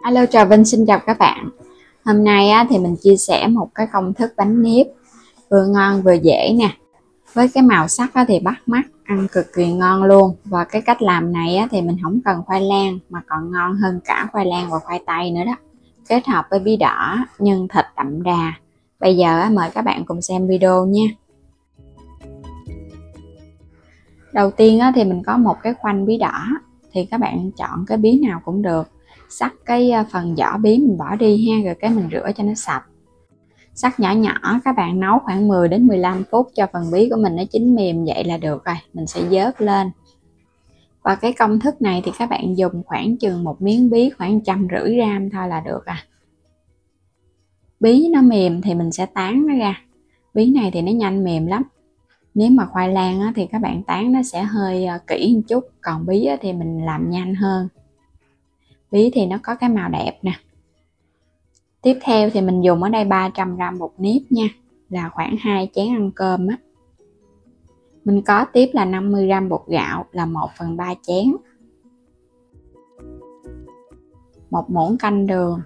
Hello, chào Vinh, xin chào các bạn. Hôm nay thì mình chia sẻ một cái công thức bánh nếp vừa ngon vừa dễ nè. Với cái màu sắc thì bắt mắt, ăn cực kỳ ngon luôn. Và cái cách làm này thì mình không cần khoai lang mà còn ngon hơn cả khoai lang và khoai tây nữa đó. Kết hợp với bí đỏ, nhân thịt đậm đà. Bây giờ mời các bạn cùng xem video nha. Đầu tiên thì mình có một cái khoanh bí đỏ, thì các bạn chọn cái bí nào cũng được. Xắt cái phần vỏ bí mình bỏ đi ha, rồi cái mình rửa cho nó sạch. Xắt nhỏ nhỏ, các bạn nấu khoảng 10 đến 15 phút cho phần bí của mình nó chín mềm vậy là được rồi. Mình sẽ vớt lên. Và cái công thức này thì các bạn dùng khoảng chừng một miếng bí khoảng 150 gram thôi là được à. Bí nó mềm thì mình sẽ tán nó ra. Bí này thì nó nhanh mềm lắm. Nếu mà khoai lang thì các bạn tán nó sẽ hơi kỹ một chút, còn bí thì mình làm nhanh hơn. Bí thì nó có cái màu đẹp nè. Tiếp theo thì mình dùng ở đây 300 gram bột nếp nha, là khoảng 2 chén ăn cơm á. Mình có tiếp là 50 gram bột gạo là 1/3 chén. 1 muỗng canh đường.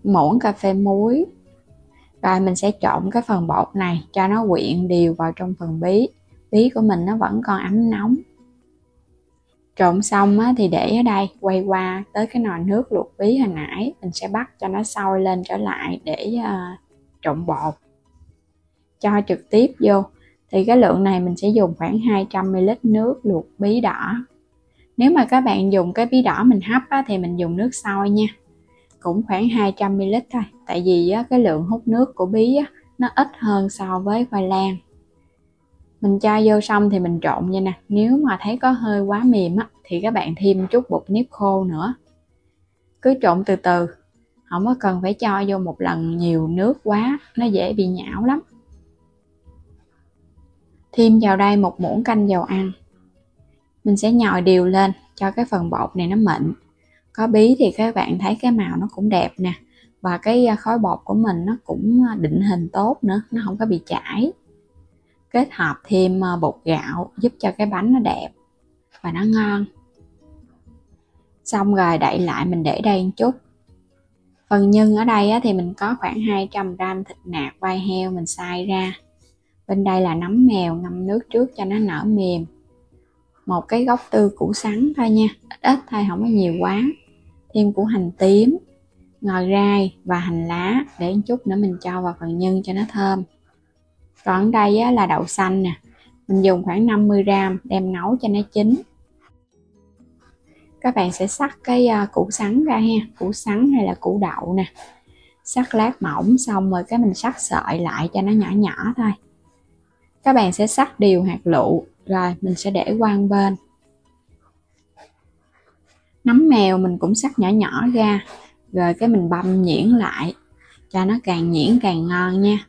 Muỗng cà phê muối. Rồi mình sẽ trộn cái phần bột này cho nó quyện đều vào trong phần bí. Bí của mình nó vẫn còn ấm nóng. Trộn xong thì để ở đây, quay qua tới cái nồi nước luộc bí hồi nãy, mình sẽ bắt cho nó sôi lên trở lại để trộn bột. Cho trực tiếp vô. Thì cái lượng này mình sẽ dùng khoảng 200 ml nước luộc bí đỏ. Nếu mà các bạn dùng cái bí đỏ mình hấp thì mình dùng nước sôi nha. Cũng khoảng 200 ml thôi. Tại vì cái lượng hút nước của bí nó ít hơn so với khoai lang. Mình cho vô xong thì mình trộn vậy nè. Nếu mà thấy có hơi quá mềm thì các bạn thêm chút bột nếp khô nữa. Cứ trộn từ từ, không có cần phải cho vô một lần nhiều nước quá, nó dễ bị nhão lắm. Thêm vào đây 1 muỗng canh dầu ăn. Mình sẽ nhồi đều lên cho cái phần bột này nó mịn. Có bí thì các bạn thấy cái màu nó cũng đẹp nè. Và cái khối bột của mình nó cũng định hình tốt nữa, nó không có bị chảy. Kết hợp thêm bột gạo giúp cho cái bánh nó đẹp và nó ngon. Xong rồi đậy lại, mình để đây một chút. Phần nhân ở đây thì mình có khoảng 200 gram thịt nạc vai heo mình xay ra. Bên đây là nấm mèo ngâm nước trước cho nó nở mềm. Một cái gốc tư củ sắn thôi nha, ít ít thôi, không có nhiều quá. Thêm củ hành tím, ngò rai và hành lá để một chút nữa mình cho vào phần nhân cho nó thơm. Còn ở đây là đậu xanh nè, mình dùng khoảng 50 gram đem nấu cho nó chín. Các bạn sẽ xắt cái củ sắn ra ha, củ sắn hay là củ đậu nè. Xắt lát mỏng xong rồi cái mình xắt sợi lại cho nó nhỏ nhỏ thôi. Các bạn sẽ xắt đều hạt lựu, rồi mình sẽ để qua một bên. Nấm mèo mình cũng xắt nhỏ nhỏ ra, rồi cái mình băm nhuyễn lại cho nó càng nhuyễn càng ngon nha.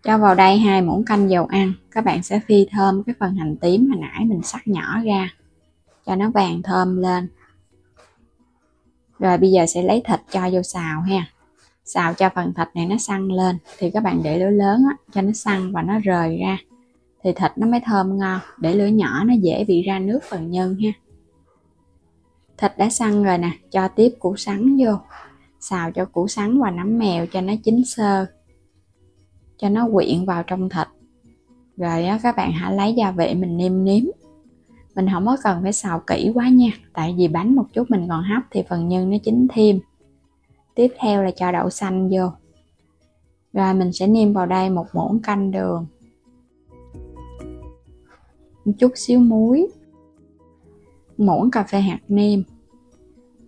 Cho vào đây 2 muỗng canh dầu ăn. Các bạn sẽ phi thơm cái phần hành tím hồi nãy mình xắt nhỏ ra cho nó vàng thơm lên. Rồi bây giờ sẽ lấy thịt cho vô xào ha. Xào cho phần thịt này nó săn lên. Thì các bạn để lửa lớn cho nó săn và nó rời ra. Thì thịt nó mới thơm ngon. Để lửa nhỏ nó dễ bị ra nước phần nhân ha. Thịt đã săn rồi nè, cho tiếp củ sắn vô. Xào cho củ sắn và nấm mèo cho nó chín sơ. Cho nó quyện vào trong thịt. Rồi các bạn hãy lấy gia vị mình nêm nếm. Mình không có cần phải xào kỹ quá nha. Tại vì bánh một chút mình còn hấp thì phần nhân nó chín thêm. Tiếp theo là cho đậu xanh vô. Rồi mình sẽ nêm vào đây 1 muỗng canh đường. Một chút xíu muối. Muỗng cà phê hạt nêm.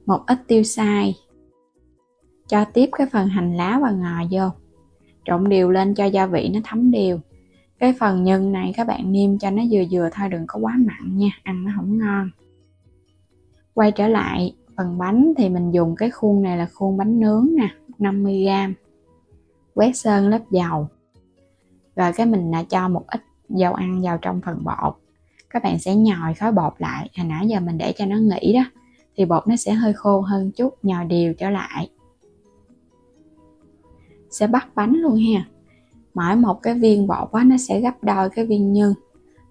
Một ít tiêu xay. Cho tiếp cái phần hành lá và ngò vô. Trộn đều lên cho gia vị nó thấm đều. Cái phần nhân này các bạn nêm cho nó vừa vừa thôi, đừng có quá mặn nha, ăn nó không ngon. Quay trở lại phần bánh thì mình dùng cái khuôn này là khuôn bánh nướng nè, 50 gram. Quét sơn lớp dầu. Rồi cái mình cho một ít dầu ăn vào trong phần bột. Các bạn sẽ nhồi khối bột lại, hồi nãy giờ mình để cho nó nghỉ đó. Thì bột nó sẽ hơi khô hơn chút, nhồi đều trở lại. Sẽ bắt bánh luôn ha. Mỗi một cái viên bột nó sẽ gấp đôi cái viên nhân.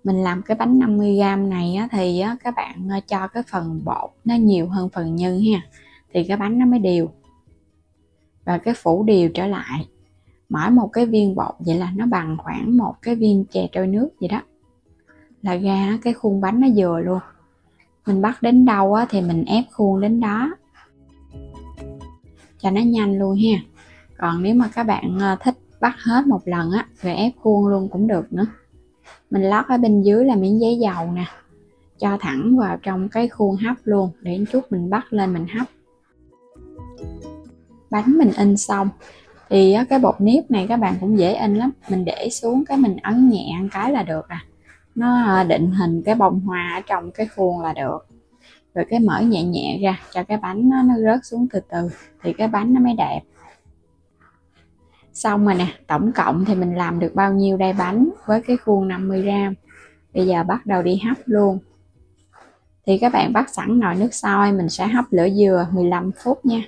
Mình làm cái bánh 50g này á, thì á, các bạn cho cái phần bột nó nhiều hơn phần nhân ha, thì cái bánh nó mới đều và cái phủ đều trở lại. Mỗi một cái viên bột vậy là nó bằng khoảng một cái viên chè trôi nước vậy đó, là ra cái khuôn bánh nó vừa luôn. Mình bắt đến đâu á, thì mình ép khuôn đến đó cho nó nhanh luôn ha. Còn nếu mà các bạn thích bắt hết một lần á rồi ép khuôn luôn cũng được nữa. Mình lót ở bên dưới là miếng giấy dầu nè, cho thẳng vào trong cái khuôn hấp luôn, để chút mình bắt lên mình hấp. Bánh mình in xong thì cái bột nếp này các bạn cũng dễ in lắm, mình để xuống cái mình ấn nhẹ một cái là được à, nó định hình cái bông hoa ở trong cái khuôn là được. Rồi cái mở nhẹ nhẹ ra cho cái bánh nó rớt xuống từ từ thì cái bánh nó mới đẹp. Xong rồi nè, tổng cộng thì mình làm được bao nhiêu đây bánh với cái khuôn 50g. Bây giờ bắt đầu đi hấp luôn. Thì các bạn bắt sẵn nồi nước sôi, mình sẽ hấp lửa dừa 15 phút nha.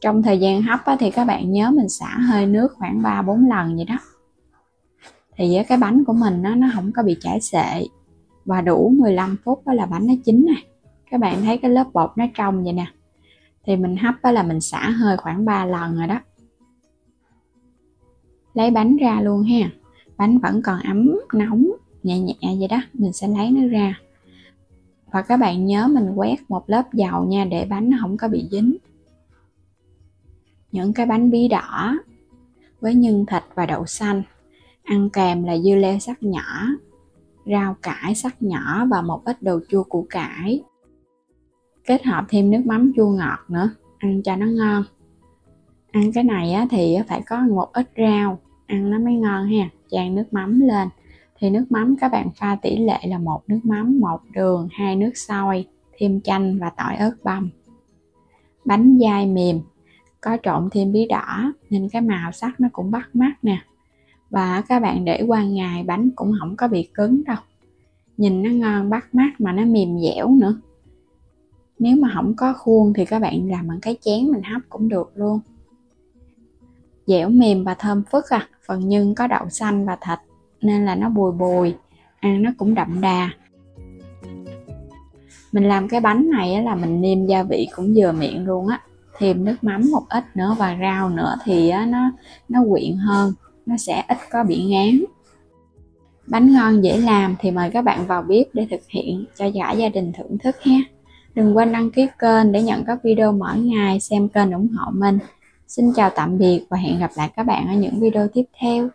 Trong thời gian hấp thì các bạn nhớ mình xả hơi nước khoảng 3-4 lần vậy đó. Thì cái bánh của mình nó không có bị chảy xệ. Và đủ 15 phút đó là bánh nó chín nè. Các bạn thấy cái lớp bột nó trong vậy nè. Thì mình hấp là mình xả hơi khoảng 3 lần rồi đó. Lấy bánh ra luôn ha. Bánh vẫn còn ấm, nóng, nhẹ nhẹ vậy đó. Mình sẽ lấy nó ra. Và các bạn nhớ mình quét một lớp dầu nha, để bánh nó không có bị dính. Những cái bánh bí đỏ với nhân thịt và đậu xanh, ăn kèm là dưa leo sắc nhỏ, rau cải sắc nhỏ và một ít đồ chua củ cải. Kết hợp thêm nước mắm chua ngọt nữa, ăn cho nó ngon. Ăn cái này thì phải có một ít rau, ăn nó mới ngon ha. Chan nước mắm lên. Thì nước mắm các bạn pha tỷ lệ là 1 nước mắm, 1 đường, 2 nước sôi, thêm chanh và tỏi ớt băm. Bánh dai mềm, có trộn thêm bí đỏ nên cái màu sắc nó cũng bắt mắt nè. Và các bạn để qua ngày bánh cũng không có bị cứng đâu. Nhìn nó ngon bắt mắt mà nó mềm dẻo nữa. Nếu mà không có khuôn thì các bạn làm bằng cái chén mình hấp cũng được luôn. Dẻo mềm và thơm phức à. Phần nhân có đậu xanh và thịt nên là nó bùi bùi, ăn nó cũng đậm đà. Mình làm cái bánh này là mình nêm gia vị cũng vừa miệng luôn á. Thêm nước mắm một ít nữa và rau nữa thì nó quyện hơn, nó sẽ ít có bị ngán. Bánh ngon dễ làm thì mời các bạn vào bếp để thực hiện cho cả gia đình thưởng thức ha. Đừng quên đăng ký kênh để nhận các video mỗi ngày, xem kênh ủng hộ mình. Xin chào tạm biệt và hẹn gặp lại các bạn ở những video tiếp theo.